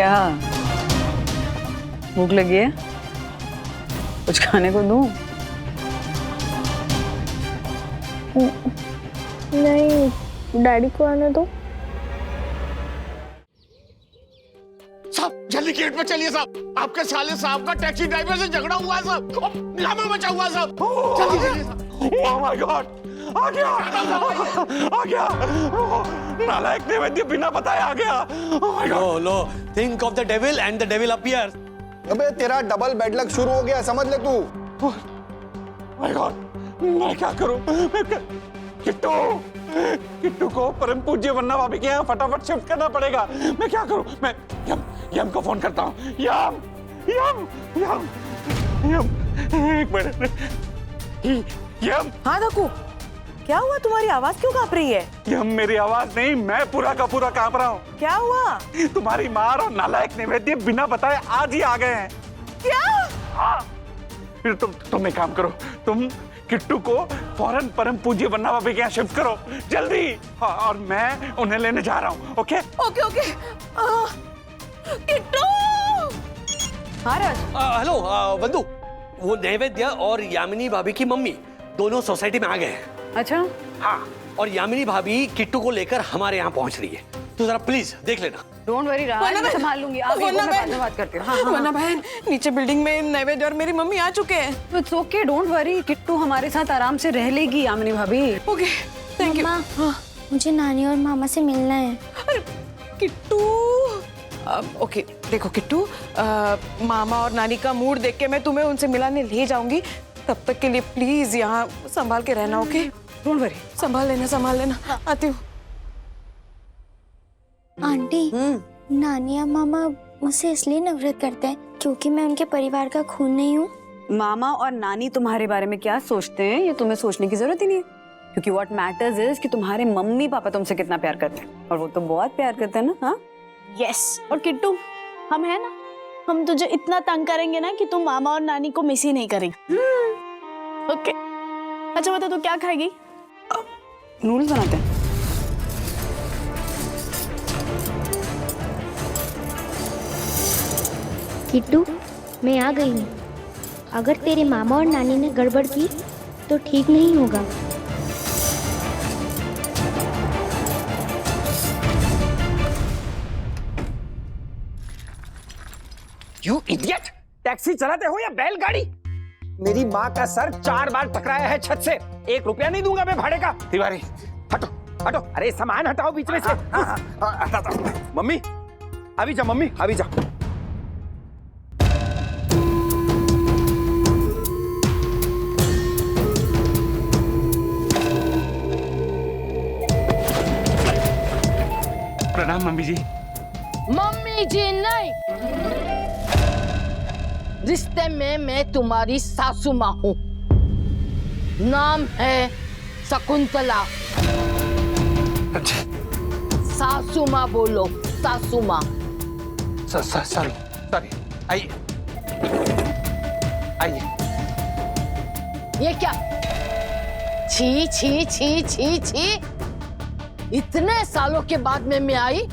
क्या भूख लगी है? कुछ खाने को दूं? नहीं, डैडी को आने दो। साहब जल्दी गेट पे चलिए साहब, आपके साले साहब का टैक्सी ड्राइवर से झगड़ा हुआ है साहब, ड्रामा मचा हुआ है साहब, जल्दी चलिए साहब। ओह माय गॉड, आ गया, आ गया, नालायक नैवेद्य बिना बताए आ गया। Oh my God. Low think of the devil and the devil appears. अबे तेरा डबल बेड लक शुरू हो गया, समझ ले तू। माय गॉड, मैं क्या करूं? किट्टू को परम पूज्य वन्ना भाभी के यहाँ फटाफट शिफ्ट करना पड़ेगा। मैं क्या करूं? मैं यम को फोन करता हूँ। यम, एक मिनट। यम। हाँ दक्कू, क्या हुआ? तुम्हारी आवाज क्यों कांप रही है? यम, मेरी आवाज नहीं, मैं पूरा का पूरा कांप रहा हूँ। क्या हुआ? तुम्हारी माँ और नालायक नैवेद्य बिना बताए आज ही आ गए हैं। क्या? हाँ। फिर तुम एक काम करो, तुम किट्टू को फौरन परम पूज्य वन्ना भाभी के यहाँ शिफ्ट करो जल्दी। हाँ, और मैं उन्हें लेने जा रहा हूँ। Okay okay. किट्टू! हाँ राज। हेलो बंधु, वो नैवेद्य और यामिनी भाभी की मम्मी दोनों सोसाइटी में आ गए हैं। अच्छा। हाँ, और यामिनी भाभी किट्टू को लेकर हमारे यहाँ पहुँच रही है, तो जरा प्लीज देख लेना। डोंट वरी राज, मैं संभाल लूंगी। आप मैं बाद में बात करती हूँ। हाँ, वन्ना बहन, नीचे बिल्डिंग में नैवेद्य और मेरी मम्मी आ चुके हैं। It's okay, don't worry, Kittu हमारे साथ आराम से रह लेगी यामिनी भाभी। Okay, thank you. हाँ, मुझे नानी और मामा से मिलना है। अरे किट्टू, ओके देखो किट्टू, मामा और नानी का मूड देख के मैं तुम्हें उनसे मिलाने ले जाऊंगी। तब तक के लिए प्लीज यहाँ संभाल के रहना। ओके, डोंट वरी, संभाल लेना। आती हूँ। आंटी, नानी और मामा मुझसे इसलिए नफरत करते हैं क्योंकि मैं उनके परिवार का खून नहीं हूँ। मामा और नानी तुम्हारे बारे में क्या सोचते हैं ये तुम्हें सोचने की जरूरत ही नहीं है, क्योंकि व्हाट मैटर्स इज कि तुम्हारे मम्मी पापा तुमसे कितना प्यार करते हैं, और वो तो बहुत प्यार करते हैं ना। हाँ यस। और किट्टू, हम है ना, हम तुझे इतना तंग करेंगे ना कि तुम मामा और नानी को मिस ही नहीं करेंगे। ओके। अच्छा बता, तू क्या खाएगी? नूडल्स बनाते हैं। किट्टू, मैं आ गई हूँ। अगर तेरे मामा और नानी ने गड़बड़ की तो ठीक नहीं होगा। यू इडियट, टैक्सी चलाते हो या बैलगाड़ी? मेरी माँ का सर 4 बार टकराया है छत से, 1 रुपया नहीं दूंगा मैं भाड़े का। तिवारी हटो हटो, अरे सामान हटाओ बीच में से। हाँ, मम्मी अभी जा, मम्मी अभी जा। प्रणाम मम्मी जी। मम्मी जी नहीं, रिश्ते में मैं तुम्हारी सासू माँ हूँ। नाम है शकुंतला। अच्छा, सासू माँ बोलो, सासू माँ। सॉरी, आइए। ये क्या? छी छी छी छी छी, इतने सालों के बाद में मैं आई,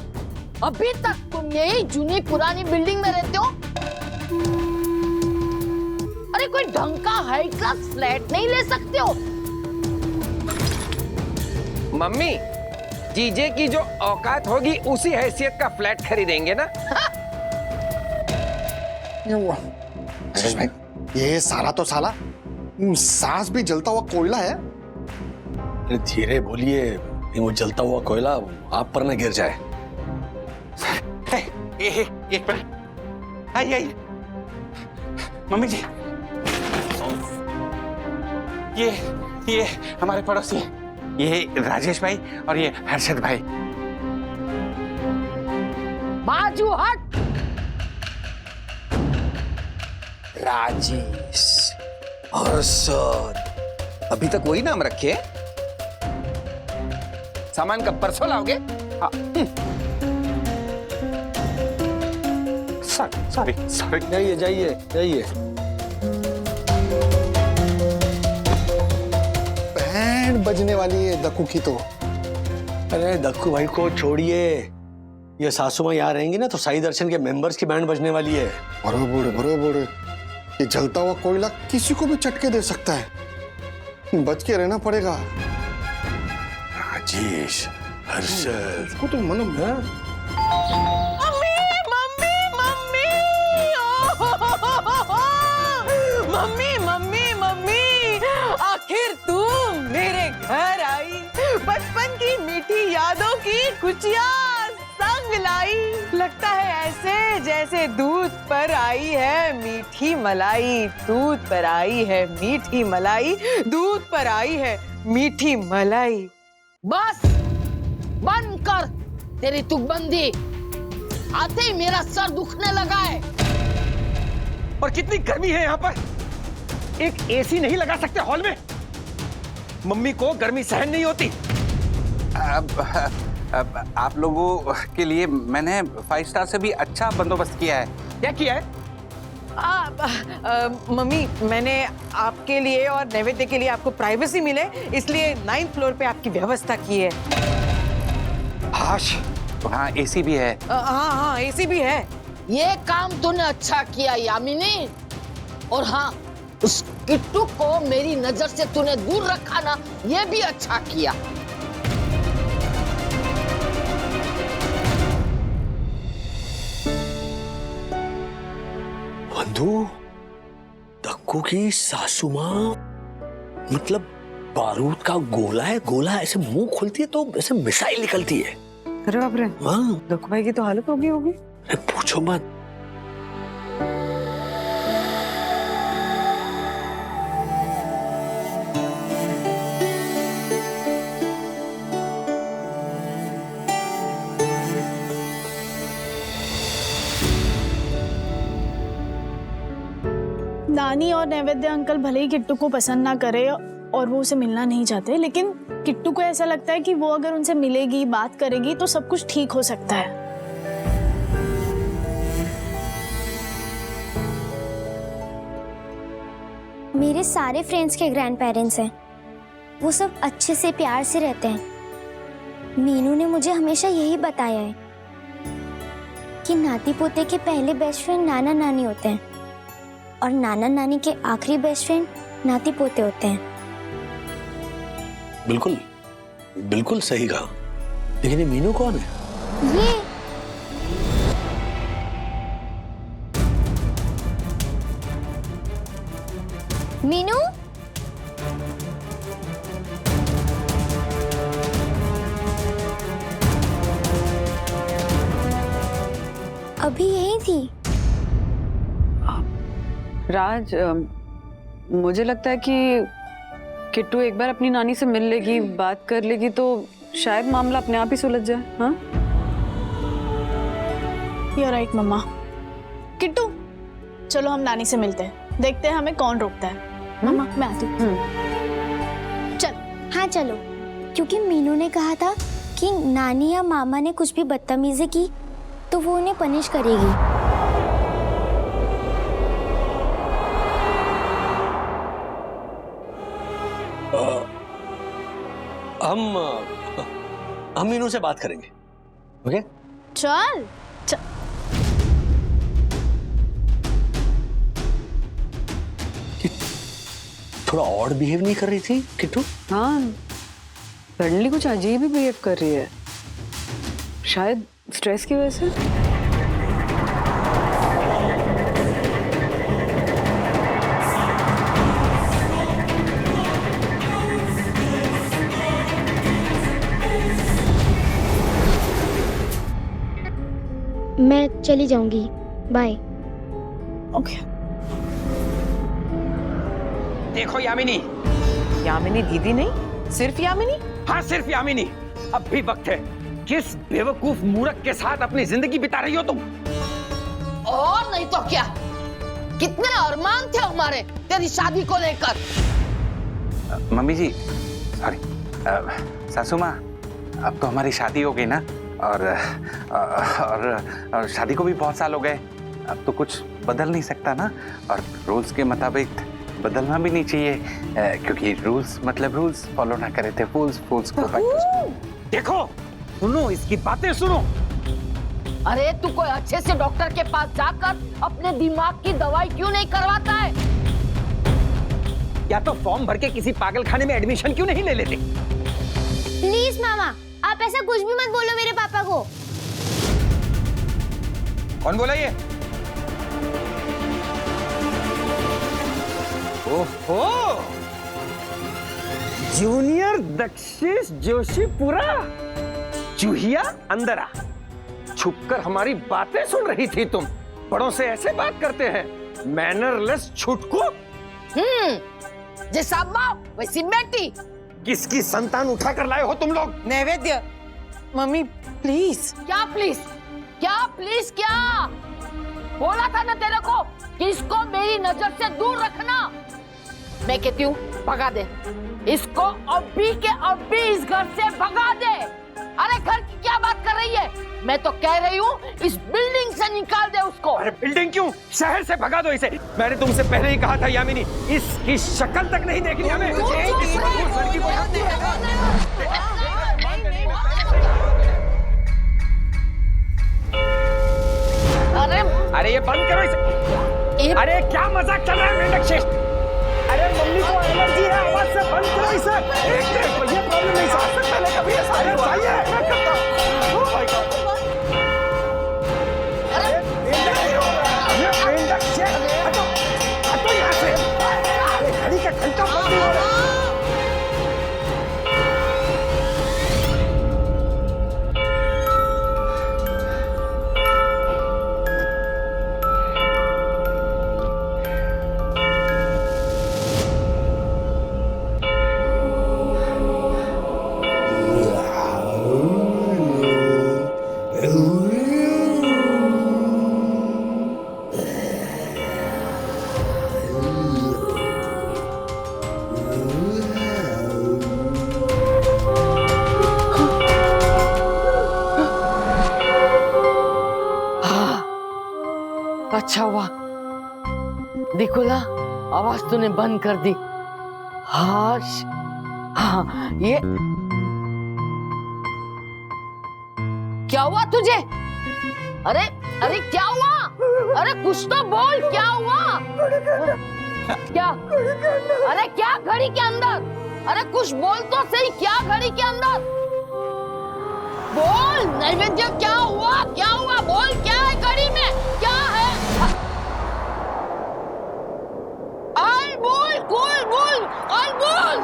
अभी तक तुम यही जूनी पुरानी बिल्डिंग में रहते हो? अरे कोई ढंग का हाई क्लास फ्लैट नहीं ले सकते हो? मम्मी, जीजे की जो औकात होगी उसी हैसियत का फ्लैट खरीदेंगे ना। राजेश भाई, ये सारा तो साला सांस भी जलता हुआ कोयला है। अरे धीरे बोलिए, वो जलता हुआ कोयला आप पर न गिर जाए। एक मिनट, आइए। मम्मी जी, ये हमारे पड़ोसी हैं, ये राजेश भाई और ये हर्षद भाई। बाजू हट। राजेश, हर्षद, अभी तक वही नाम रखे? सामान कब परसों लाओगे? हाँ। सॉरी। जाइए। बैंड बजने वाली है दक्कू की तो। अरे दक्कू भाई को छोड़िए, ये सासू माँ यहाँ रहेंगी ना तो साई दर्शन के मेंबर्स की बैंड बजने वाली है। बड़े बड़े ये जलता हुआ कोयला किसी को भी चटके दे सकता है, बच के रहना पड़ेगा। राजेश, हर्षद, इसको तो मतलब है। मम्मी आखिर तुम मेरे घर आई, बचपन की मीठी यादों की कुचियां संग लाई। लगता है ऐसे जैसे दूध पर आई है मीठी मलाई, दूध पर आई है मीठी मलाई, दूध पर आई है मीठी मलाई। बस बंद कर तेरी तुकबंदी, आते ही मेरा सर दुखने लगा है। और कितनी गर्मी है यहाँ पर, एक एसी नहीं लगा सकते हॉल में? मम्मी को गर्मी सहन नहीं होती। अब आप लोगों के लिए मैंने 5 स्टार से भी अच्छा बंदोबस्त किया है। क्या किया है? मम्मी, मैंने आपके लिए और नैवेद्य के लिए आपको प्राइवेसी मिले इसलिए 9th फ्लोर पे आपकी व्यवस्था की है। हाश, हाँ एसी भी है। हाँ एसी भी है। ये काम तूने अच्छा किया यामिनी, और हाँ उस किट्टू को मेरी नजर से तूने दूर रखा ना, ये भी अच्छा किया। बंधु, दक्कू की सासू माँ मतलब बारूद का गोला है, गोला ऐसे मुंह खोलती है तो ऐसे मिसाइल निकलती है। अरे बाप रे, हाँ दक्कू भाई की तो हालत होगी। अरे पूछो मत। नानी और नैवेद्य अंकल भले ही किट्टू को पसंद ना करे और वो उसे मिलना नहीं चाहते, लेकिन किट्टू को ऐसा लगता है कि वो अगर उनसे मिलेगी, बात करेगी तो सब कुछ ठीक हो सकता है। मेरे सारे फ्रेंड्स के ग्रैंड पेरेंट्स हैं, वो सब अच्छे से प्यार से रहते हैं। मीनू ने मुझे हमेशा यही बताया है कि नाती पोते के पहले बेस्ट फ्रेंड नाना नानी होते हैं और नाना नानी के आखिरी बेस्ट फ्रेंड नाती पोते होते हैं। बिल्कुल बिल्कुल सही कहा, लेकिन ये मीनू कौन है? ये मीनू, अभी यही थी। राज, मुझे लगता है कि किट्टू एक बार अपनी नानी से मिल लेगी, बात कर लेगी तो शायद मामला अपने आप ही सुलझ जाए। हाँ, You're right, मम्मा। किट्टू, चलो हम नानी से मिलते हैं, देखते हैं हमें कौन रोकता है। मम्मा, मैं आती हूँ। चल। हाँ चलो, क्योंकि मीनू ने कहा था कि नानी या मामा ने कुछ भी बदतमीजी की तो वो उन्हें पनिश करेगी। हम मीनू से बात करेंगे। ओके? चल। थोड़ा ऑड बिहेव नहीं कर रही थी किट्टू? हाँ, सडनली कुछ अजीब ही बिहेव कर रही है, शायद स्ट्रेस की वजह से। मैं चली जाऊंगी, बाय। ओके। देखो यामिनी। यामिनी दीदी नहीं, सिर्फ यामिनी। हाँ सिर्फ यामिनी। अब भी वक्त है। किस बेवकूफ मूर्ख के साथ अपनी जिंदगी बिता रही हो तुम? और नहीं तो क्या, कितने अरमान थे हमारे तेरी शादी को लेकर। मम्मी जी, सॉरी, सासू माँ, अब तो हमारी शादी हो गई ना, और शादी को भी बहुत साल हो गए। अब तो कुछ बदल नहीं सकता ना, और रूल्स के मुताबिक बदलना भी नहीं चाहिए, क्योंकि रूल्स मतलब रूल्स फॉलो ना करे थे फूल्स, फूल्स को। देखो, सुनो, इसकी बातें सुनो। अरे तू कोई अच्छे से डॉक्टर के पास जाकर अपने दिमाग की दवाई क्यों नहीं करवाता है? या तो फॉर्म भर के किसी पागल खाने में एडमिशन क्यों नहीं ले लेते? प्लीज मामा, आप ऐसा कुछ भी मत बोलो मेरे पापा को। कौन बोला ये? ओहो, जूनियर दक्षिश जोशीपुरा, चूहिया अंदर आ। छुपकर हमारी बातें सुन रही थी तुम? बड़ों से ऐसे बात करते हैं? मैनरलेस छुटकू। जैसा बाप वैसी बेटी। किसकी संतान उठा कर लाए हो तुम लोग? नैवेद्य, मम्मी प्लीज। क्या प्लीज? क्या प्लीज? क्या बोला था ना तेरे को कि इसको मेरी नजर से दूर रखना। मैं कहती हूँ भगा दे इसको, अभी के अभी इस घर से भगा दे। अरे घर की क्या बात कर रही है? मैं तो कह रही हूँ इस बिल्डिंग से निकाल दे उसको। अरे बिल्डिंग क्यों, शहर से भगा दो इसे। मैंने तुमसे पहले ही कहा था यामिनी, इसकी शक्ल तक नहीं देखनी हमें। अरे ये बंद करो इसे। अरे क्या मजाक चल रहा है मेंढक शेष? अरे मम्मी को एलर्जी है आवाज से, बंद करो इसे। ये प्रॉब्लम नहीं, साथ से पहले कभी ऐसा नहीं हुआ। मैं करता हूं। Oh my God. अरे मेंढक शेष, हटो हटो यहाँ से। अरे घड़ी का घंटा बंद नहीं हो रहा। अच्छा हुआ देखो ना, आवाज तूने बंद कर दी। हाश, हाँ ये क्या हुआ तुझे? अरे अरे क्या हुआ? अरे कुछ तो बोल, क्या हुआ? क्या? अरे क्या घड़ी के अंदर? अरे कुछ बोल तो सही, क्या घड़ी के अंदर? बोल नैवेद्य, क्या हुआ? क्या हुआ? बोल, क्या है घड़ी में? क्या है? अल बोल, बोल बोल, अल बोल।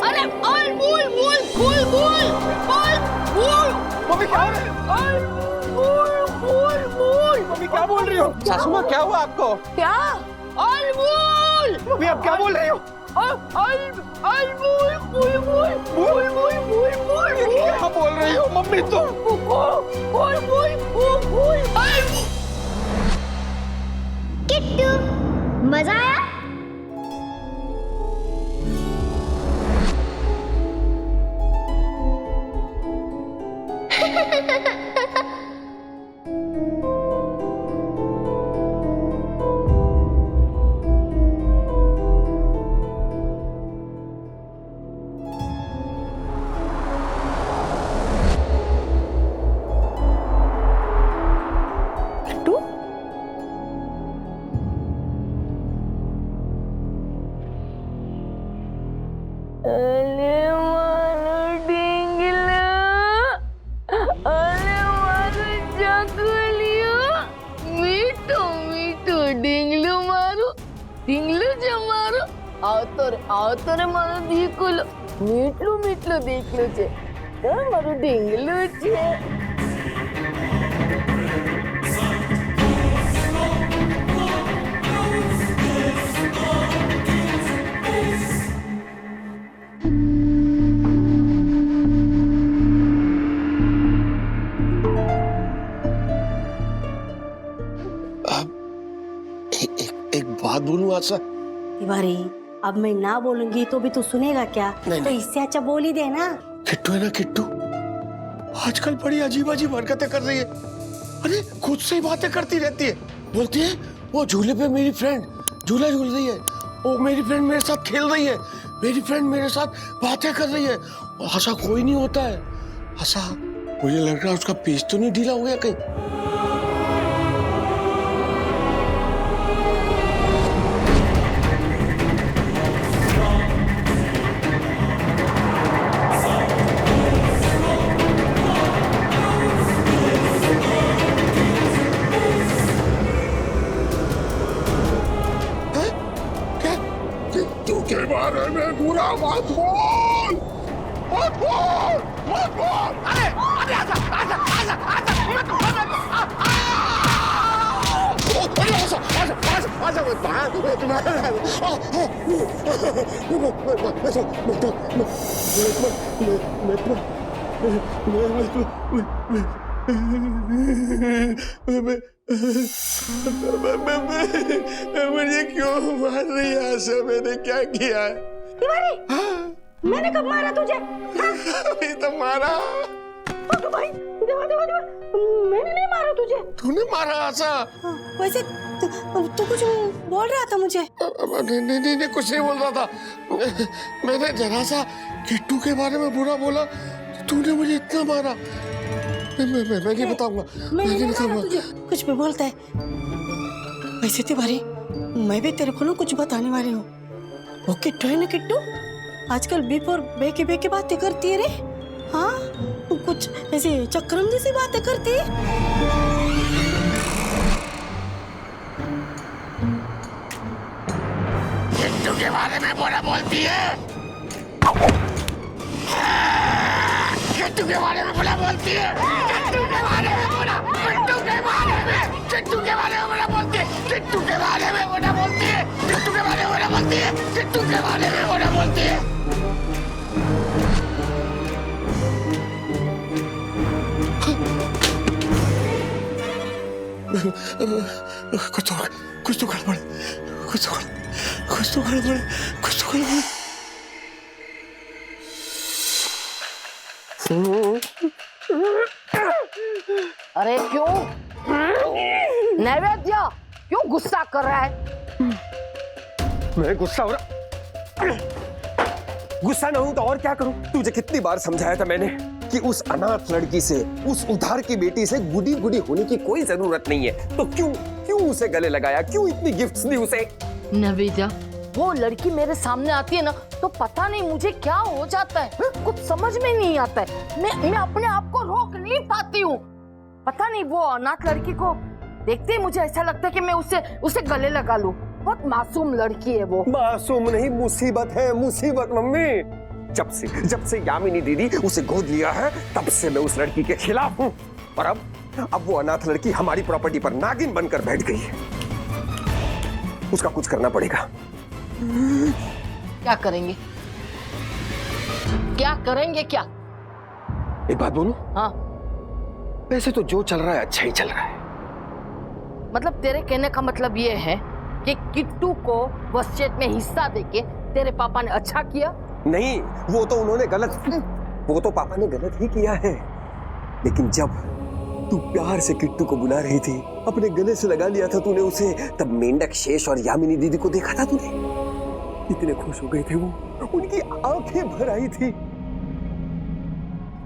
अरे अल बोल, बोल, बोल, बोल, बोल, बोल। मम्मी क्या हो रहा है? बोल, बोल, बोल। मम्मी क्या बोल रही हो? सासू माँ क्या हुआ आपको? क्या? अल बोल। मम्मी आप क्या बोल रही हो? अल बोल, बोल, बोल, बोल, बोल, बोल, बोल। क्या बोल रही हो मम्मी तुम? बोल, बोल, बोल, बोल, अल। किट्टू, मजा आया? આવતરે મારો દીકલો મીઠલું મીઠલું દીકલું છે, મારું ઢીંગલું છે. एक बात बोलूं आशा? तिवारी, अब मैं ना बोलूंगी तो भी तू सुनेगा क्या? तो इससे अच्छा बोल ही दे ना. किट्टू है ना, किट्टू आजकल बड़ी अजीब अजीब हरकतें कर रही है. अरे खुद से ही बातें करती रहती है. बोलती है वो झूले पे मेरी फ्रेंड झूला झूल रही है, वो मेरी फ्रेंड मेरे साथ खेल रही है, मेरी फ्रेंड मेरे साथ बातें कर रही है. आशा कोई नहीं होता है. आशा मुझे लग रहा है उसका पेज तो नहीं ढीला हो गया कहीं। हैं? क्या? किट्टू के बारे में बुरा मत बोल, मत बोल, मत बोल। अरे अरे आजा आजा आजा आजा मत बोल। अरे आजा आजा आजा आजा मत मुझे क्यों मार रही है आशा? मैंने क्या किया है? तिवारी, मैंने कब मारा तुझे? अभी तो मारा। भाई देवा देवा देवा, मैंने नहीं मारा तुझे। तूने मारा आशा? वैसे तू कुछ बोल रहा था मुझे? नहीं, कुछ नहीं बोल रहा था। मैंने जरा सा किट्टू के बारे में बुरा बोला, तूने मुझे इतना मारा। मैं नहीं बताऊंगा, मैं नहीं बताऊंगा। कुछ भी बोलता है। वैसे तिवारी, मैं भी तेरे को ना कुछ बताने वाली हूँ। वो किट्टू है ना, किट्टू आजकल बीप और बे की बातें करती है रे। हाँ, कुछ ऐसे चक्रम जैसी बातें करती है। किट्टू के बारे में बुरा बोलती है। किट्टू के बारे में बुरा बोलती है। किट्टू के बारे में बुरा, किट्टू के बारे में, किट्टू के बारे में बुरा बोलती है। किट्टू के बारे में बुरा बोलती है। किट्टू के बारे में बुरा बोलती है। किट्टू के बारे में बुरा बोलती है। कुछ तो गड़बड़, कुछ तो गड़बड़। अरे क्यों नैवेद्य, क्यों गुस्सा कर रहा है? मैं गुस्सा हो रहा, गुस्सा ना हूं तो और क्या करूं? तुझे कितनी बार समझाया था मैंने कि उस अनाथ लड़की से, उस उधार की बेटी से गुडी गुडी होने की कोई जरूरत नहीं है। तो क्यों उसे गले लगाया? क्यों इतनी गिफ्ट्स दी उसे? नैवेद्य, वो लड़की मेरे सामने आती है ना तो पता नहीं मुझे क्या हो जाता है, कुछ समझ में नहीं आता है। मैं अपने आप को रोक नहीं पाती हूँ। पता नहीं, वो अनाथ लड़की को देखते ही मुझे ऐसा लगता है कि मैं उसे गले लगा लूं। बहुत मासूम लड़की है वो। मासूम नहीं, मुसीबत है, मुसीबत मम्मी। जब से यामिनी दीदी उसे गोद लिया है, तब से मैं उस लड़की के खिलाफ हूँ। और अब वो अनाथ लड़की हमारी प्रॉपर्टी पर नागिन बनकर बैठ गई है। उसका कुछ करना पड़ेगा। क्या करेंगे? क्या? एक बात बोलूं? हाँ, वैसे तो जो चल रहा है अच्छा ही चल रहा है। मतलब तेरे कहने का मतलब ये है कि किट्टू को वसीयत में हिस्सा देके तेरे पापा ने अच्छा किया? नहीं, वो तो पापा ने गलत ही किया है। लेकिन जब तू प्यार से किट्टू को बुला रही थी, अपने गले से लगा लिया था तूने उसे, तब मेंढक शेष और यामिनी दीदी को देखा था तूने? इतने खुश हो गए थे वो, उनकी आंखें भर आई थी।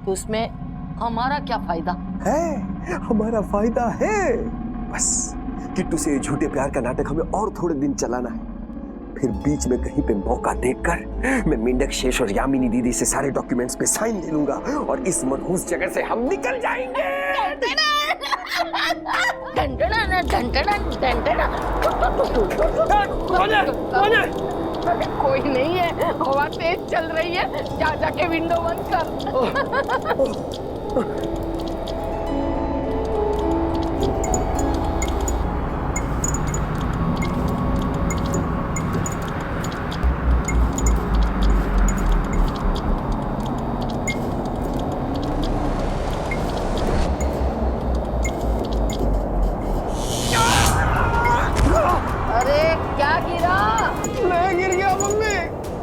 तो उसमें हमारा क्या फायदा है? हमारा फायदा है। बस किट्टू से झूठे प्यार का नाटक हमें और थोड़े दिन चलाना है। फिर बीच में कहीं पे मौका देखकर मैं मेंढक शेष और यामिनी दीदी से सारे डॉक्यूमेंट्स पे साइन ले लूंगा और इस मनहूस जगह से हम निकल जाएंगे। कोई नहीं है, हवा तेज चल रही है, जाके विंडो बंद कर।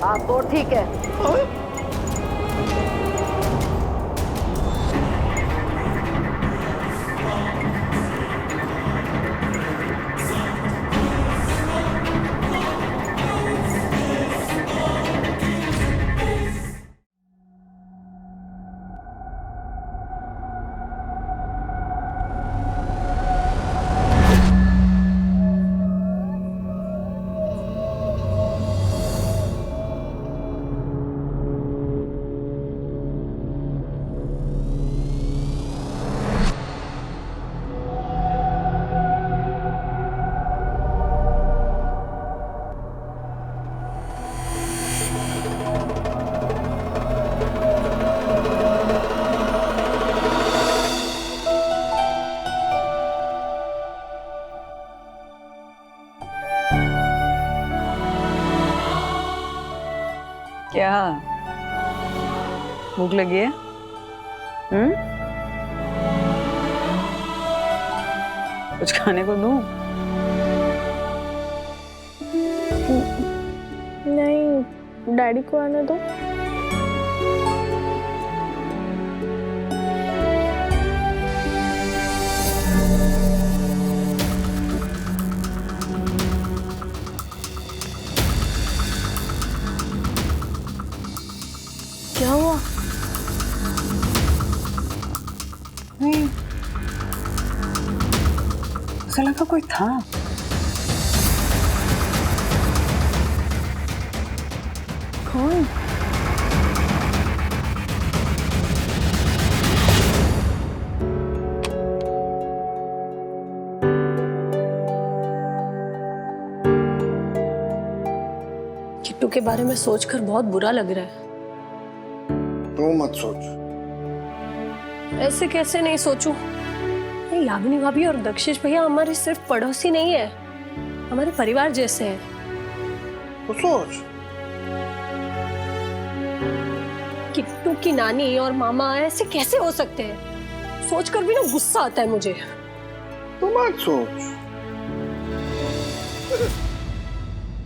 हाँ तो ठीक है। क्या भूख लगी है? कुछ खाने को दूं? नहीं, डैडी को आने दो। क्या हुआ? नहीं, ऐसा लगा कोई था। कौन? किट्टू के बारे में सोचकर बहुत बुरा लग रहा है। तू मत सोच। ऐसे कैसे नहीं सोचूं? ये यामिनी भाभी और दक्षिश भैया हमारे सिर्फ पड़ोसी नहीं है, हमारे परिवार जैसे हैं। तो सोच। किट्टू की नानी और मामा ऐसे कैसे हो सकते हैं? सोचकर भी ना गुस्सा आता है मुझे। तू मत सोच।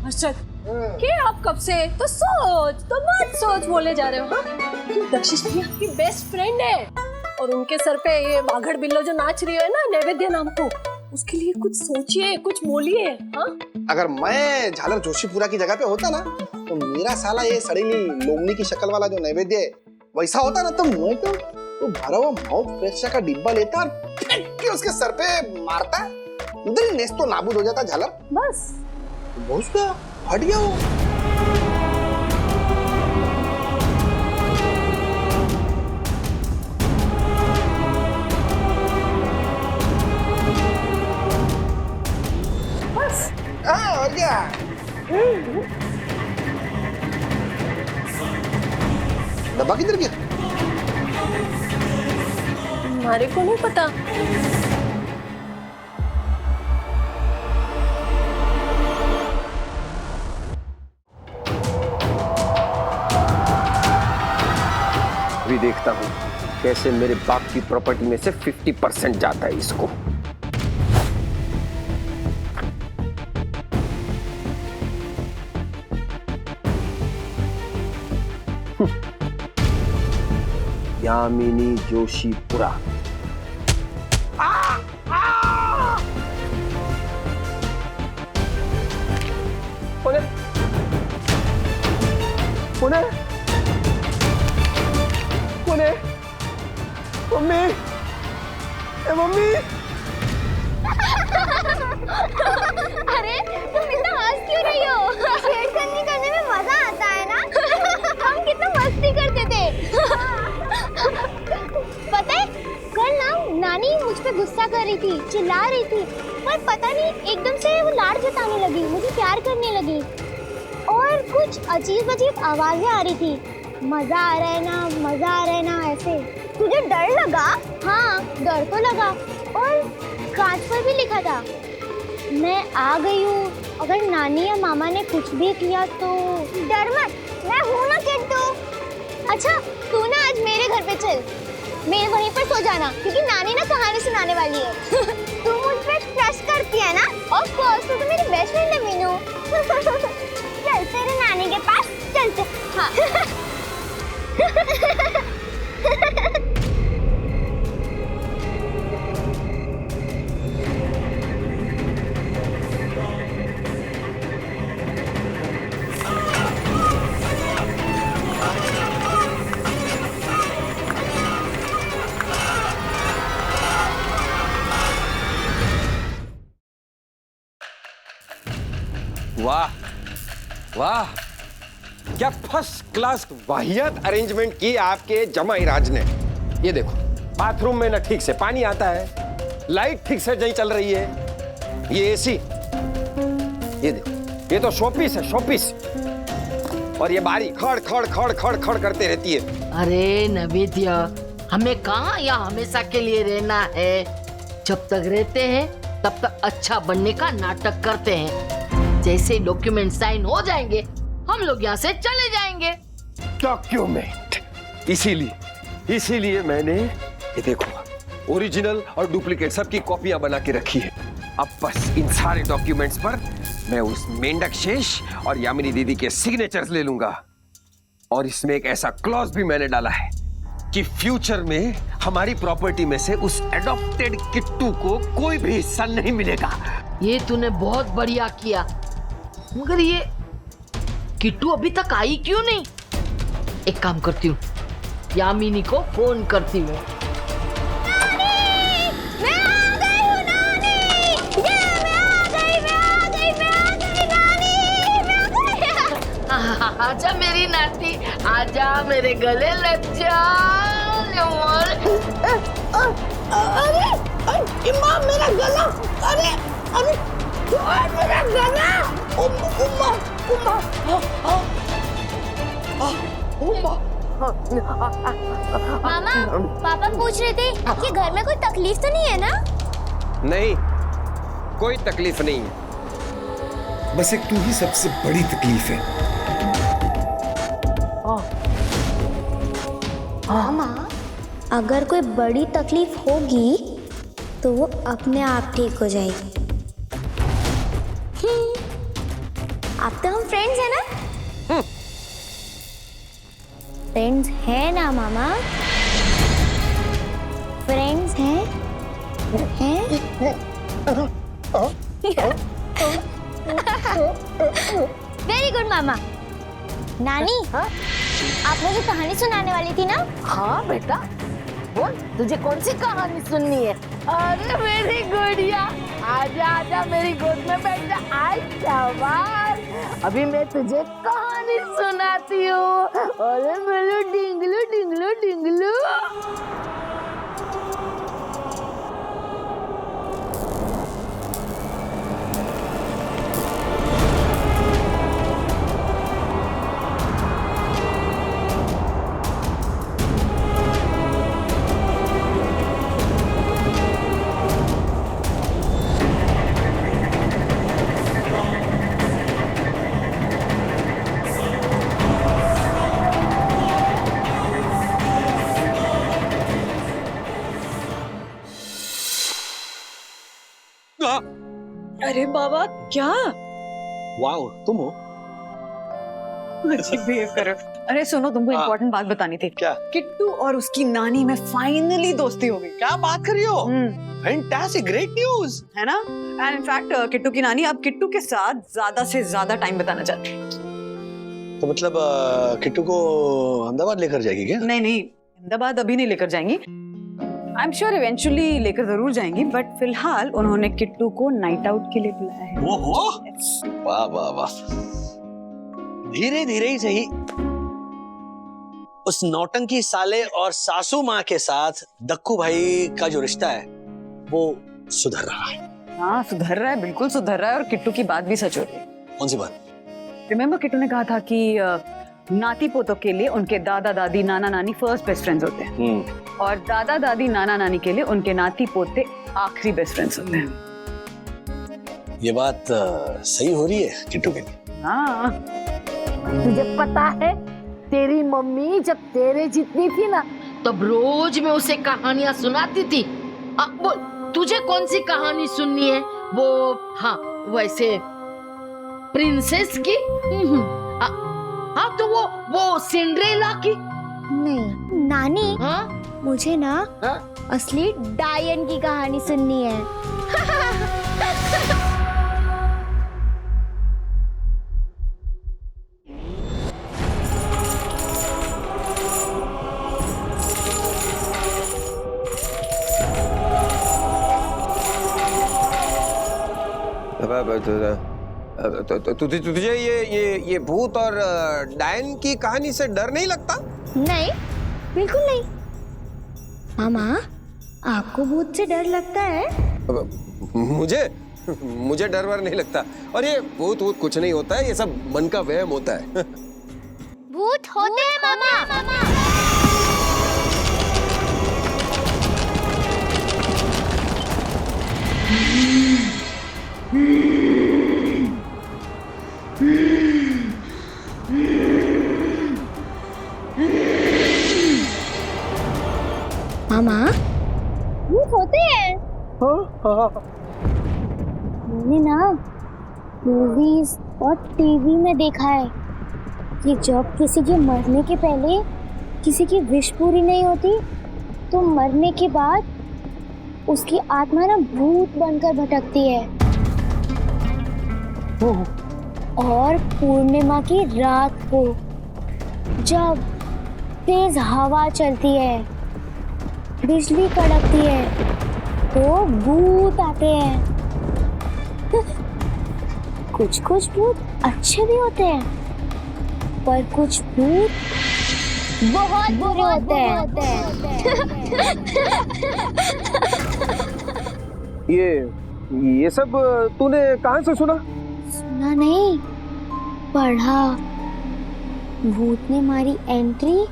हर्षद, क्या आप कब से तो सोच तो मत सोच बोले जा रहे हो? हाँ? दक्षिश भैया आपकी बेस्ट फ्रेंड है और उनके सर पे ये बाघड़ बिल्लो जो नाच रही है ना नैवेद्य नाम को, उसके लिए कुछ सोचिए, कुछ बोलिए। हाँ, अगर मैं झालर जोशीपुरा की जगह पे होता ना तो मेरा साला ये सड़ीली लोमनी की शक्ल वाला जो नैवेद्य है वैसा होता ना तो मैं तो भरा हुआ माउथ फ्रेशर का डिब्बा लेता और फेंक के उसके सर पे मारता, उधर ही नेस्तो नाबूद हो जाता झालर। बस बहुत गया, हट गया वो। बस हाँ, और क्या? डब्बा किधर गया? हमारे को नहीं पता। अभी देखता हूँ कैसे मेरे बाप की प्रॉपर्टी में से 50% जाता है इसको। यामिनी जोशीपुरा। पुणे पुणे पुणे मम्मी, ए मम्मी। अरे तुम इतना हंस क्यों रही हो? छेड़खानी करने में मजा आता है ना? हम कितना मस्ती करते थे। पता है कल ना नानी मुझ पे गुस्सा कर रही थी, चिल्ला रही थी, पर पता नहीं एकदम से वो लाड़ जताने लगी, मुझे प्यार करने लगी और कुछ अजीब अजीब आवाजें आ रही थी। मजा आ रहा है ना, मजा आ रहा है ना, ऐसे। तुझे डर लगा? हाँ डर तो लगा और कांच पर भी लिखा था मैं आ गई हूँ, अगर नानी या मामा ने कुछ भी किया तो। डर मत, मैं हूँ ना किट्टू। अच्छा तू ना आज मेरे घर पे चल, मैं वहीं पर सो जाना क्योंकि नानी ना कहानी सुनाने वाली है। तू मुझ पे ट्रस्ट करती है ना? ऑफ कोर्स, तू तो मेरी बेस्ट फ्रेंड है मीनू। चल तेरे नानी के पास चलते। हाँ। वाह वाह, क्या फर्स्ट क्लास वाहियात अरेंजमेंट की आपके जमाई राज ने। ये देखो बाथरूम में ना ठीक से पानी आता है, लाइट ठीक से नहीं चल रही है, ये एसी, ये देखो ये तो शोपीस है शोपीस, और ये बारी खड़ खड़ खड़ खड़ खड़ करते रहती है। अरे नवेद्य, हमें कहाँ यहाँ हमेशा के लिए रहना है। जब तक रहते हैं तब तक अच्छा बनने का नाटक करते हैं। जैसे डॉक्यूमेंट साइन हो जाएंगे हम लोग यहाँ से चले जाएंगे। डॉक्यूमेंट, इसीलिए मैंने ये देखो ओरिजिनल और डुप्लीकेट सबकी कॉपियां बना के रखी है। अब बस इन सारे डॉक्यूमेंट्स पर मैं उस मेंढक शेष और यामिनी दीदी के सिग्नेचर्स ले लूंगा। और इसमें एक ऐसा क्लॉज भी मैंने डाला है कि फ्यूचर में हमारी प्रॉपर्टी में से उस एडॉप्टेड किट्टू को कोई भी हिस्सा नहीं मिलेगा। ये तूने बहुत बढ़िया किया, मगर ये किट्टू अभी तक आई क्यों नहीं? एक काम करती हूँ, यामिनी को फोन करती हूँ। आजा मेरी नाती, आजा मेरे गले लग जा। अरे माँ मेरा गला, अरे अरे मेरा गला, उम्मा मामा, पापा पूछ रहे थे कि घर में कोई तकलीफ तो नहीं है ना? नहीं, कोई तकलीफ नहीं है। बस एक तू ही सबसे बड़ी तकलीफ है। मामा, अगर कोई बड़ी तकलीफ होगी तो वो अपने आप ठीक हो जाएगी। अब तो हम फ्रेंड्स हैं ना? फ्रेंड्स हैं ना मामा? फ्रेंड्स हैं? वेरी गुड मामा। नानी, आप मुझे कहानी सुनाने वाली थी ना? हाँ बेटा, बोल तुझे कौन सी कहानी सुननी है? अरे मेरी गुड़िया, आजा आजा मेरी गोद में बैठ जा। आजा बार, अभी मैं तुझे कहानी सुनाती हूँ। अरे मेरे डिंगलू डिंगलू डिंगलू। अरे बाबा क्या? वाओ, तुम हो? बिहेव करो। अरे सुनो, तुमको इम्पोर्टेंट बात बतानी थी। क्या? किट्टू और उसकी नानी में फाइनली दोस्ती हो गई। क्या बात कर रही हो? फैंटास्टिक, ग्रेट न्यूज है ना? एंड इनफैक्ट किट्टू की नानी अब किट्टू के साथ ज्यादा से ज्यादा टाइम बिताना चाहती है। तो मतलब किट्टू को अहमदाबाद लेकर जाएगी क्या? नहीं, अहमदाबाद अभी नहीं लेकर जाएंगी। आई एम श्योर इवेंचुअली लेकर जरूर जाएंगी, बट फिलहाल उन्होंने किट्टू को नाइट आउट के लिए बुलाया है। ओहो, वाह वाह वाह। धीरे धीरे ही सही, उस नौटंकी साले और सासू माँ के साथ दक्कू भाई का जो रिश्ता है वो सुधर रहा है। हाँ, सुधर रहा है, बिल्कुल सुधर रहा है। और किट्टू की बात भी सच हो रही है। कौन सी बात? रिमेम्बर किट्टू ने कहा था कि नाती पोतों के लिए उनके दादा दादी नाना नानी फर्स्ट बेस्ट फ्रेंड्स होते हैं, और दादा दादी नाना नानी के लिए उनके नाती पोते आखिरी बेस्ट फ्रेंड्स होते हैं। ये बात सही हो रही है किट्टू के लिए। हाँ, तुझे पता है तेरी मम्मी जब तेरे जितनी थी ना तब रोज मैं उसे कहानियां सुनाती थी। बोल तुझे कौन सी कहानी सुननी है? वो हाँ वैसे प्रिंसेस की? हाँ तो वो सिंड्रेला की? नहीं नानी, हाँ मुझे ना असली डायन की कहानी सुननी है। तुझे ये भूत और डायन की कहानी से डर नहीं लगता? नहीं, बिल्कुल नहीं। मामा, आपको भूत से डर लगता है? मुझे डर वर नहीं लगता। और ये भूत कुछ नहीं होता है, ये सब मन का वहम होता है। भूत होते हैं मामा। मैंने ना मूवीज और टीवी में देखा है कि जब किसी के मरने के पहले किसी की विश पूरी नहीं होती तो मरने के बाद उसकी आत्मा ना भूत बनकर भटकती है। और पूर्णिमा की रात को जब तेज हवा चलती है, बिजली कड़कती है, तो भूत आते हैं। कुछ कुछ भूत अच्छे भी होते हैं, पर कुछ भूत बहुत बुरे होते हैं। ये सब तूने कहाँ से सुना? सुना नहीं, पढ़ा। भूत ने मारी एंट्री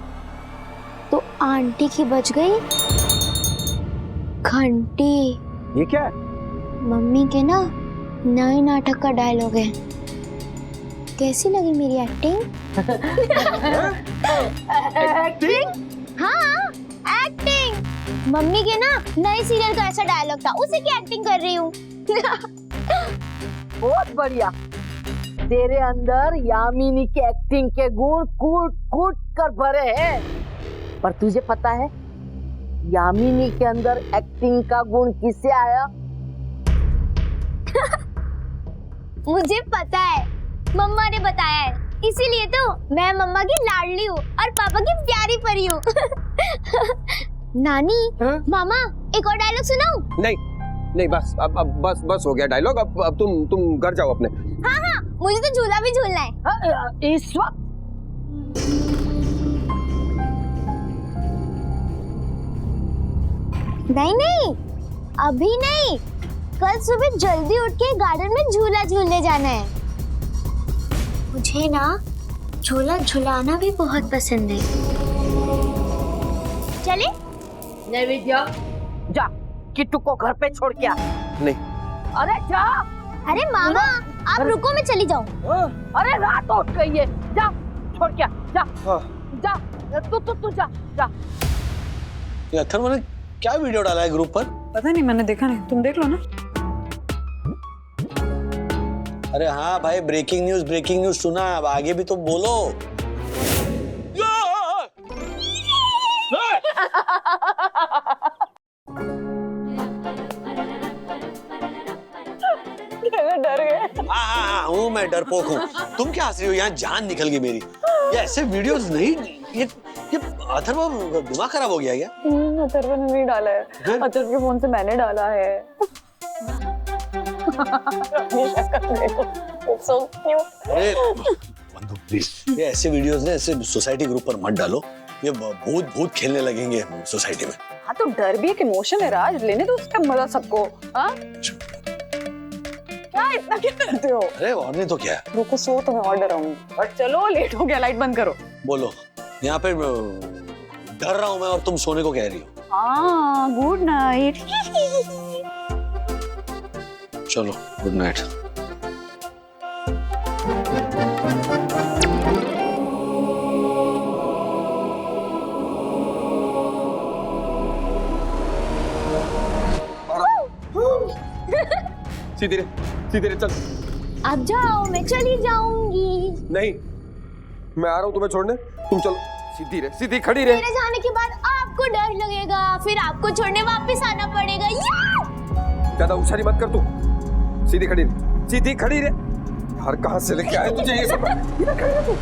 तो आंटी की बच गई घंटी। ये क्या है? मम्मी के ना नए नाटक का डायलॉग है। कैसी लगी मेरी एक्टिंग? एक्टिंग? हाँ, एक्टिंग। मम्मी के ना नए सीरियल का ऐसा डायलॉग था, उसी की एक्टिंग कर रही हूँ। बहुत बढ़िया। तेरे अंदर यामिनी के एक्टिंग के गुण कूट कूट कर भरे हैं। पर तुझे पता है यामिनी के अंदर एक्टिंग का गुण किससे आया? मुझे पता है, मम्मा ने बताया है। इसीलिए तो मैं मम्मा की लाडली हूँ और पापा की प्यारी परी हूँ। नानी, मामा, एक और डायलॉग सुनाऊं? नहीं बस बस हो गया डायलॉग। अब तुम घर जाओ अपने। हाँ, मुझे तो झूला भी झूलना है। इस वक्त नहीं, अभी नहीं। कल सुबह जल्दी उठ के गार्डन में झूला झूलने जाना है। मुझे ना झूला झुलाना भी बहुत पसंद है। चले? नैवेद्य, जा किट्टू को घर पे छोड़ के आ। नहीं। अरे जा। अरे मामा, आप रुको, मैं चली जाऊँ। अरे रात उठ गई है, जा छोड़ के आ, जा। हाँ। जा तू जा। ये अथर्व ने क्या वीडियो डाला है ग्रुप पर? पता नहीं, मैंने देखा नहीं, तुम देख लो ना। अरे हाँ भाई, ब्रेकिंग न्यूज सुना। अब आगे भी तो बोलो। डर गए। हाँ हूँ, मैं डरपोक हूँ। तुम क्या हंस रही हो? यहाँ जान निकल गई मेरी। ये ऐसे वीडियोस नहीं, ये अथर्व दिमाग खराब हो गया क्या? अथर्व ने नहीं डाला है, अथर्व के फोन से मैंने डाला है। So cute. अरे बंधु प्लीज, ये ऐसे वीडियोस ने ऐसे सोसाइटी ग्रुप पर मत डालो। ये भूत खेलने लगेंगे सोसाइटी में। हाँ तो डर भी एक इमोशन है राज, लेने दो उसका मजा सबको। हाँ क्या इतना क्या करते हो? अरे और नहीं तो क्या। रुको, सो तो मैं और डराऊंगी। और चलो, लेट हो गया, लाइट बंद करो। बोलो, यहाँ पे डर रहा हूँ मैं और तुम सोने को कह रही हो। हाँ, गुड नाइट। चलो, गुड नाइट। सीधे रे चल। अब जाओ, मैं चली जाऊंगी। नहीं, मैं आ रहा हूँ तुम्हें छोड़ने, तुम चलो। सीधी खड़ी रहे। मेरे जाने के बाद आपको डर लगेगा, फिर आपको छोड़ने वापस आना पड़ेगा। ज्यादा उछाली मत कर तू। सीधी खड़ी रहे। हर कहाँ से लेके आए तुझे ये सब? इधर खड़ी रह तू।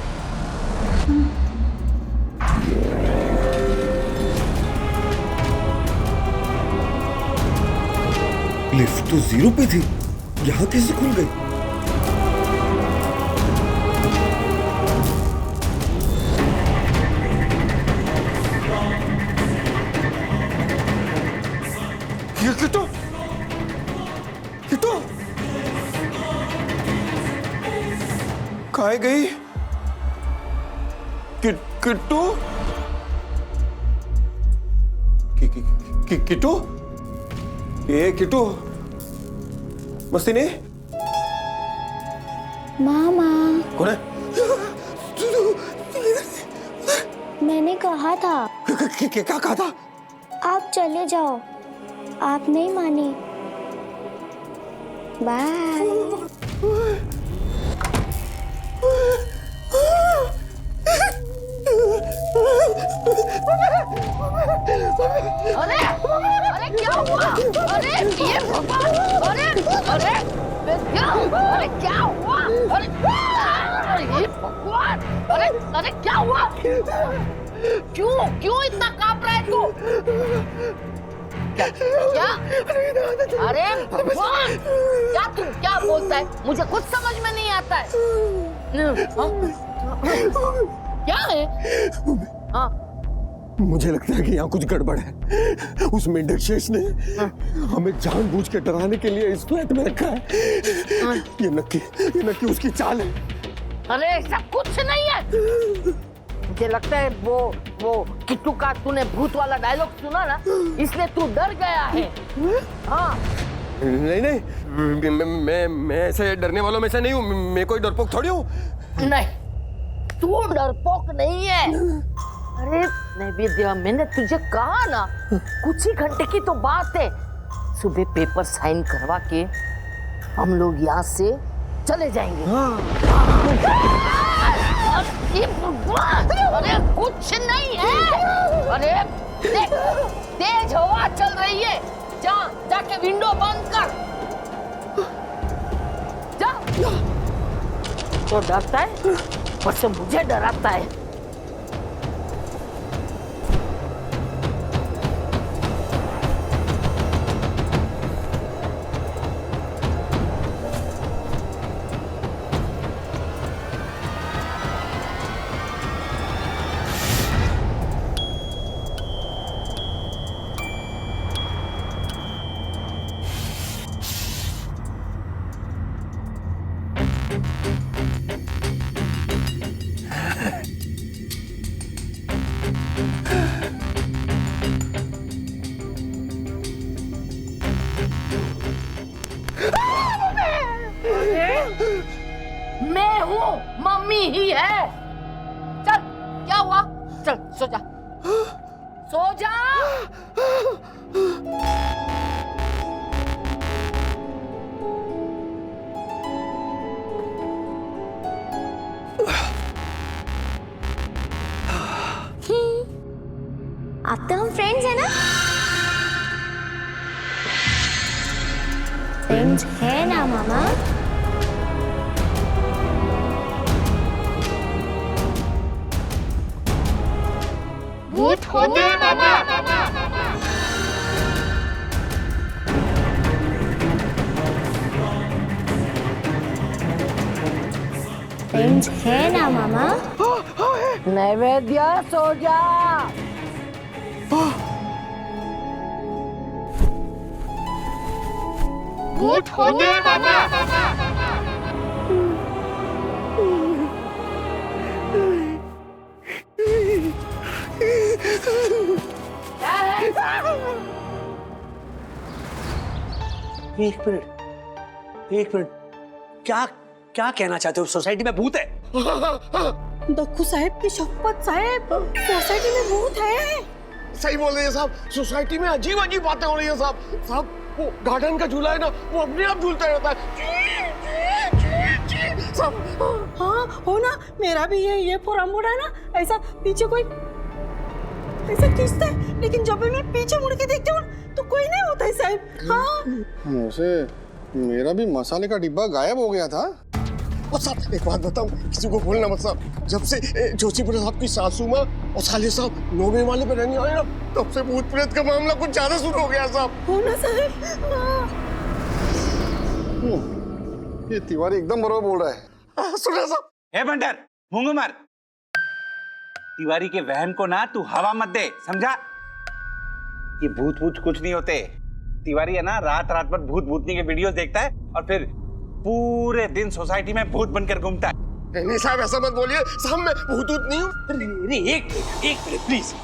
लिफ्ट तो 0 पे थी, यहाँ कैसे खुल गई? ये किट्टू कहाँ गई? किट्टू किट्टू मस्ती नहीं? मामा, कौन है? मैंने कहा था। क्या कहा था? आप चले जाओ, आप नहीं माने। बाय। अरे अरे क्या हुआ? अरे ये भगवान! अरे अरे अरे क्या हुआ? अरे ये भगवान! अरे अरे क्या हुआ? क्यों क्यों इतना कांप रहा है तू? क्या? अरे भगवान! क्या बोलता है? मुझे कुछ समझ में नहीं आता है। क्या है? हाँ मुझे लगता है कि यहाँ कुछ गड़बड़ है। उस मेंढक शेष ने हमें जानबूझ के डराने के लिए इस फ्लैट में रखा है। ये नक्की उसकी चाल है। अरे ऐसा कुछ नहीं है। मुझे लगता है वो किट्टू का तूने भूत वाला डायलॉग सुना ना, इसलिए तू डर गया है। हाँ नहीं मैं ऐसे डरने वालों में से नहीं हूँ। मैं कोई डरपोक थोड़ी हूँ। नहीं, तू डरपोक नहीं है। अरे नैवेद्य, मैंने तुझे कहा ना, कुछ ही घंटे की तो बात है। सुबह पेपर साइन करवा के हम लोग यहाँ से चले जाएंगे। अरे कुछ नहीं है। अरे देख, तेज हवा चल रही है। जाके विंडो बंद कर। जा। तो डरता है, बस मुझे डराता है। मैं हूँ, मम्मी ही है। चल, क्या हुआ? चल सो जा, सो जा। अब तो हम फ्रेंड्स हैं ना? फ्रेंड्स है ना मामा? भूत होते हैं मामा। फ्रेंड्स है ना मामा? नैवेद्य सो जा। भूत होते हैं मामा। एक मिनट, क्या कहना चाहते हो? सोसाइटी में भूत है? दक्कू साहब की शपथ साहब, सोसाइटी में भूत है। सही बोल रहे हैं साहब। सोसाइटी में अजीब अजीब बातें हो रही है साहब। वो गार्डन का झूला है ना, वो अपने आप झूलता रहता है साहब। हाँ हो ना, मेरा भी ये पूरा मुड़ा है ना, ऐसा पीछे कोई ऐसा खींचता है, लेकिन जब भी मैं पीछे मुड़ के देखती हूँ तो कोई नहीं होता है साहब। हाँ वैसे मेरा भी मसाले का डिब्बा गायब हो गया था। और साहब एक बात बताऊं, किसी को बोलना मत साहब, जब से जोशीपुरा साहब की सासू माँ और साले साहब नौवे वाले पे रहने आए ना, तब से भूत प्रेत का मामला कुछ ज्यादा शुरू हो गया साहब। हो ना साहब। ये तिवारी एकदम बरोबर बोल रहा है। सुना साहब। ए बंडर, मूंग मार। तिवारी के वहम को ना तू हवा मत दे, समझा? ये भूत कुछ नहीं होते। तिवारी है ना, रात भर भूतनी के वीडियोस देखता है और फिर पूरे दिन सोसाइटी में भूत बनकर घूमता है। नहीं साहब ऐसा मत बोलिए साहब, मैं भूत नहीं हूँ। अरे एक मिनट प्लीज।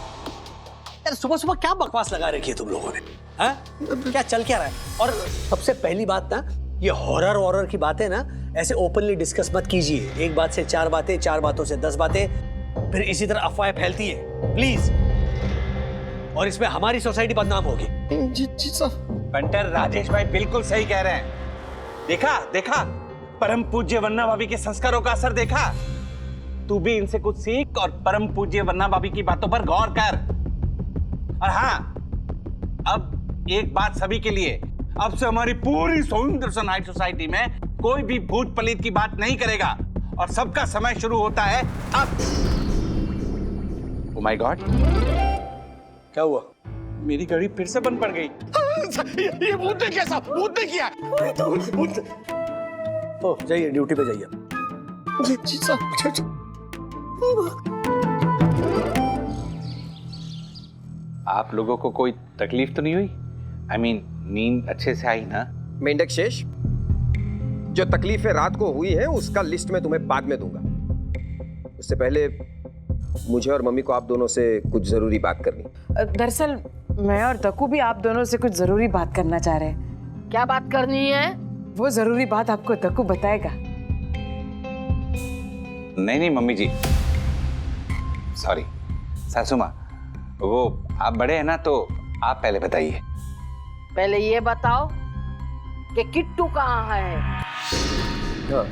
यार सुबह क्या बकवास लगा रखी है तुम लोगों ने? हाँ क्या चल क्या रहा है? और सबसे पहली बात ना, ये हॉरर की बातें ना ऐसे ओपनली डिस्कस मत कीजिए। एक बात से 4 बातें, 4 बातों से 10 बातें, फिर इसी तरह अफवाहें फैलती है, प्लीज। और इसमें हमारी सोसाइटी बदनाम होगी। जी साहब। बंटर, राजेश भाई बिल्कुल सही कह रहे हैं। देखा देखा, परम पूज्य वन्ना भाभी के संस्कारों का असर देखा। तू भी इनसे कुछ सीख और परम पूज्य वन्ना भाभी की बातों पर गौर कर। और हाँ, अब एक बात सभी के लिए, अब से हमारी पूरी सौंदर्य हाइट सोसाइटी में कोई भी भूत पलीत की बात नहीं करेगा और सबका समय शुरू होता है अब। ओह माय गॉड, क्या हुआ? मेरी घड़ी फिर से बंद पड़ गई। ये भूत ने कैसा? भूत ने किया? ओ जाइए, ड्यूटी पे जाइए। आप लोगों को कोई तकलीफ तो नहीं हुई? I mean, नींद अच्छे से आई ना? मेंढक शेष, जो तकलीफें रात को हुई हैं उसका लिस्ट मैं तुम्हें बाद में दूंगा। उससे पहले मुझे और मम्मी को आप दोनों से कुछ जरूरी बात करनी। दरअसल मैं और दक्कू भी आप दोनों से कुछ जरूरी बात करना चाह रहे हैं। क्या बात करनी है? वो जरूरी बात आपको दक्कू बताएगा। नहीं मम्मी जी, सॉरी सासू माँ, वो आप बड़े हैं ना, तो आप पहले बताइए। पहले ये बताओ कि किट्टू कहाँ है? हाँ।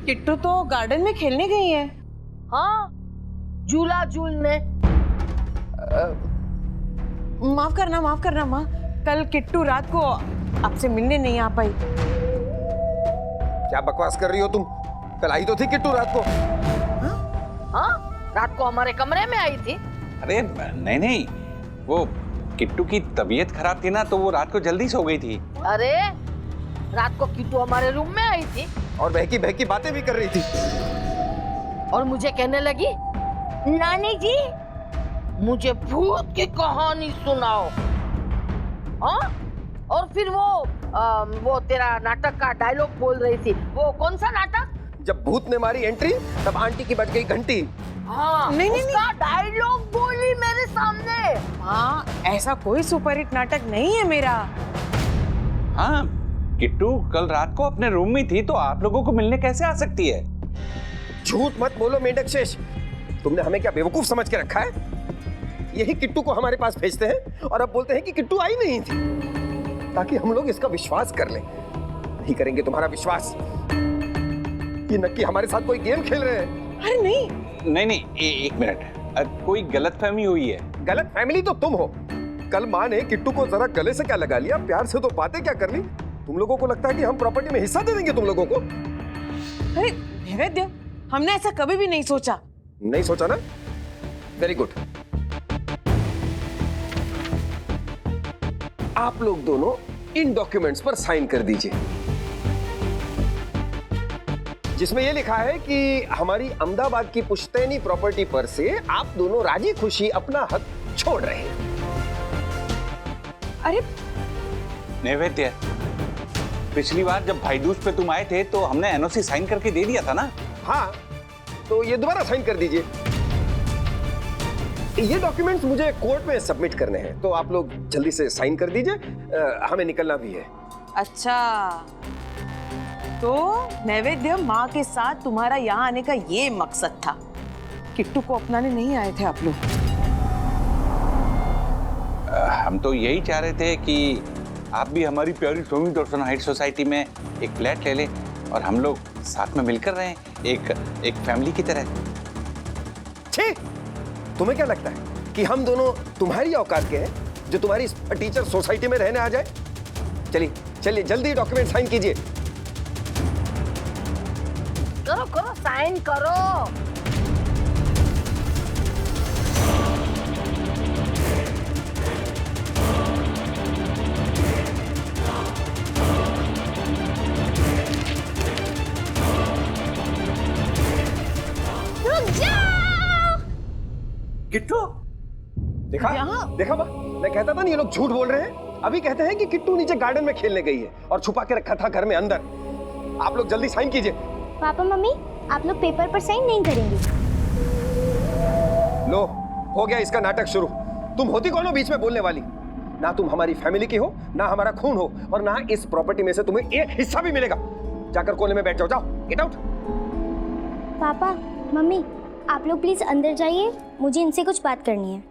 किट्टू तो गार्डन में खेलने गई है। हाँ, झूला झूलने। माफ करना माँ, कल किट्टू रात को आपसे मिलने नहीं आ पाई। क्या बकवास कर रही हो तुम? कल आई तो थी किट्टू रात को। हाँ, रात को हमारे कमरे में आई थी। अरे नहीं, वो किट्टू की तबीयत खराब थी ना, तो वो रात को जल्दी सो गई थी। अरे रात को किट्टू हमारे रूम में आई थी और बहकी बातें भी कर रही थी। और मुझे कहने लगी, नानी जी मुझे भूत की कहानी सुनाओ। हाँ, और फिर वो तेरा नाटक का डायलॉग बोल रही थी। वो कौन सा नाटक? जब भूत ने मारी एंट्री तब आंटी की बज गई घंटी। हाँ, नहीं। उसका डायलॉग बोली मेरे सामने। हाँ, ऐसा कोई सुपरहिट नाटक नहीं है मेरा। हाँ, किट्टू कल रात को अपने रूम में थी, तो आप लोगों को मिलने कैसे आ सकती है? झूठ मत बोलो मेंढक शेष, तुमने हमें क्या बेवकूफ समझ के रखा है? यही किट्टू को हमारे पास भेजते हैं और अब बोलते हैं कि किट्टू आई नहीं थी, ताकि हम लोग इसका विश्वास कर लें। नहीं करेंगे तुम्हारा विश्वास। ये नक्की हमारे साथ कोई गेम खेल रहे हैं। अरे नहीं, एक मिनट, कोई गलतफहमी हुई है। गलत फैमिली तो तुम हो। कल माँ ने किट्टू को जरा गले से क्या लगा लिया, प्यार से तो बातें क्या कर ली। तुम लोगों को लगता है कि हम प्रॉपर्टी में हिस्सा दे देंगे तुम लोगों को? अरे नैवेद्य, हमने ऐसा कभी भी नहीं सोचा। नहीं सोचा ना? Very good. आप लोग दोनों इन डॉक्यूमेंट्स पर साइन कर दीजिए, जिसमें यह लिखा है कि हमारी अहमदाबाद की पुश्तैनी प्रॉपर्टी पर से आप दोनों राजी खुशी अपना हक छोड़ रहे हैं। अरे नैवेद्य, पिछली बार जब भाई दूज पे तुम आए थे तो हमने एनओसी साइन करके दे दिया था ना? हाँ, तो ये दोबारा साइन कर दीजिए। ये डॉक्यूमेंट्स मुझे कोर्ट में सबमिट करने हैं, तो आप लोग जल्दी से साइन कर दीजिए, हमें निकलना भी है। अच्छा, तो नैवेद्य, माँ के साथ तुम्हारा यहाँ आने का ये मकसद था? किट्टू को अपनाने नहीं आए थे आप लोग? हम तो यही चाह रहे थे कि आप भी हमारी प्यारी स्वामी दर्शन हाइट सोसाइटी में एक फ्लैट ले लें और हम लोग साथ में मिलकर रहें, एक फैमिली की तरह। ठीक, तुम्हें क्या लगता है कि हम दोनों तुम्हारी औकात के हैं जो तुम्हारी टीचर सोसाइटी में रहने आ जाए? चलिए जल्दी डॉक्यूमेंट साइन कीजिए। करो साइन करो। किट्टू, देखा माँ, मैं कहता था ना ये लोग झूठ बोल रहे हैं। अभी कहते हैं कि किट्टू नीचे गार्डन में खेलने गई है और छुपा के रखा था घर में अंदर। आप लोग जल्दी साइन कीजिए। पापा मम्मी, आप लोग पेपर पर साइन नहीं करेंगे? लो, हो गया इसका नाटक शुरू। तुम होती कौन हो बीच में बोलने वाली? ना तुम हमारी फैमिली की हो, ना हमारा खून हो, और ना इस प्रॉपर्टी में से तुम्हें एक हिस्सा भी मिलेगा। जाकर कोने में बैठ जाओ, गेट आउट। पापा मम्मी, आप लोग प्लीज अंदर जाइए, मुझे इनसे कुछ बात करनी है।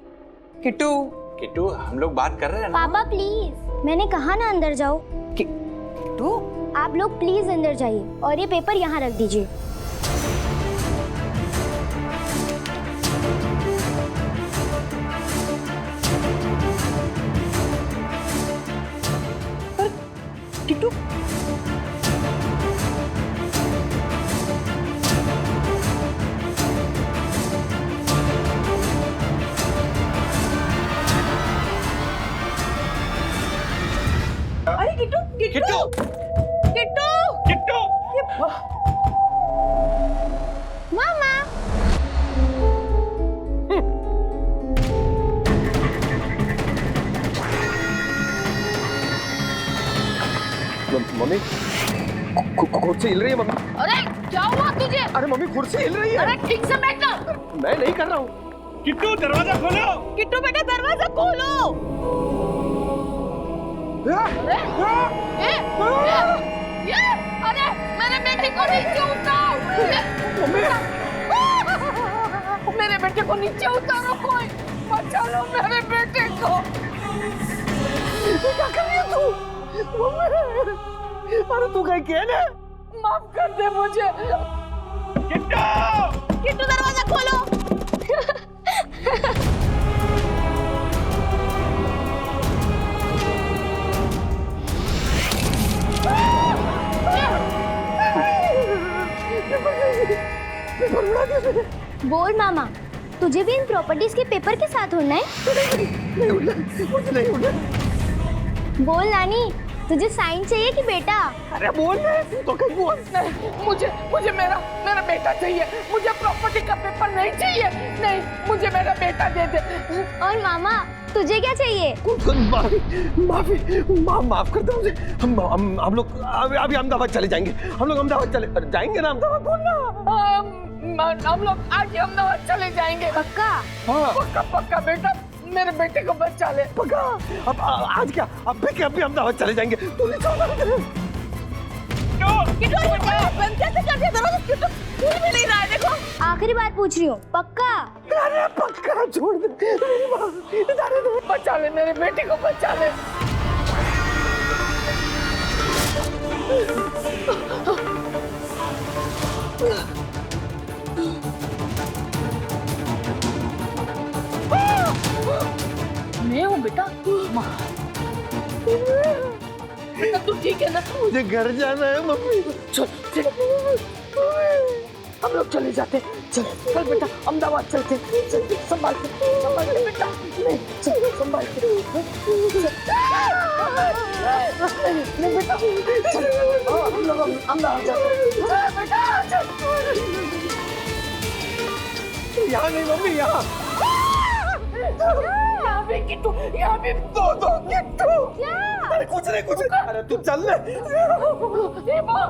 किट्टू, हम लोग बात कर रहे हैं ना। पापा प्लीज, मैंने कहा ना अंदर जाओ। किट्टू, आप लोग प्लीज अंदर जाइए और ये पेपर यहाँ रख दीजिए। किट्टू अरे किट्टू किट्टू किट्टू किट्टू मामा मम्मी कुर्सी हिल रही है मम्मी। अरे क्या हुआ तुझे? अरे मम्मी कुर्सी हिल रही है। अरे ठीक से बैठना। मैं नहीं कर रहा हूँ। किट्टू दरवाजा खोलो। किट्टू बेटा दरवाजा खोलो। ये अरे मेरे बेटे को नीचे उतारो। मेरे बेटे को नीचे उतारो, कोई बचा लो मेरे बेटे को। क्या कर रही है तू? अरे तू कहीं क्या ना? माफ कर दे मुझे। किट्टू किट्टू दरवाजा खोलो। बोल मामा, तुझे भी इन प्रॉपर्टीज के पेपर के साथ होना है? बोल नानी, तुझे साइन चाहिए कि बेटा? अरे बोल तू तो कहीं बोल। नहीं, मुझे मेरा बेटा चाहिए। मुझे प्रॉपर्टी का पेपर नहीं चाहिए। नहीं, मुझे मेरा बेटा दे दे। और मामा, तुझे क्या चाहिए? माफ कर दो मुझे। हम लोग अभी अहमदाबाद चले जाएंगे। हम लोग अहमदाबाद चले जाएंगे ना? अहमदाबाद बोलना। हम लोग आज अहमदाबाद चले जाएंगे। पक्का? हाँ पक्का बेटा, मेरे बेटे को बचा ले। पक्का। अब आज क्या? अब भी अहमदाबाद चले जाएंगे। तू नहीं छोड़ना मुझे। किट्टू बंद कैसे कर दिया दरवाजा? किट्टू खुल भी नहीं रहा है, देखो। आखिरी बात पूछ रही हूँ, पक्का? अरे पक्का छोड़ दे। मेरी माँ, जाने दे। बचा ले मेरे बेटे को, बचा ले। मैं हूँ बेटा। बेटा तू ठीक है ना? मुझे घर जाना है मम्मी। चल हम लोग चले जाते। चल बेटा, अहमदाबाद चलते। चल संभाल के बेटा। नहीं चल संभाल के। नहीं बेटा, चल हम लोग अहमदाबाद जाते। बेटा चल। यहाँ नहीं मम्मी, यहाँ भी किट्टू, यहाँ भी दो किट्टू। अरे कुछ नहीं। अरे तू चल ले। ये माँ।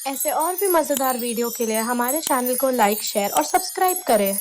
ऐसे और भी मजेदार वीडियो के लिए हमारे चैनल को लाइक, शेयर और सब्सक्राइब करें।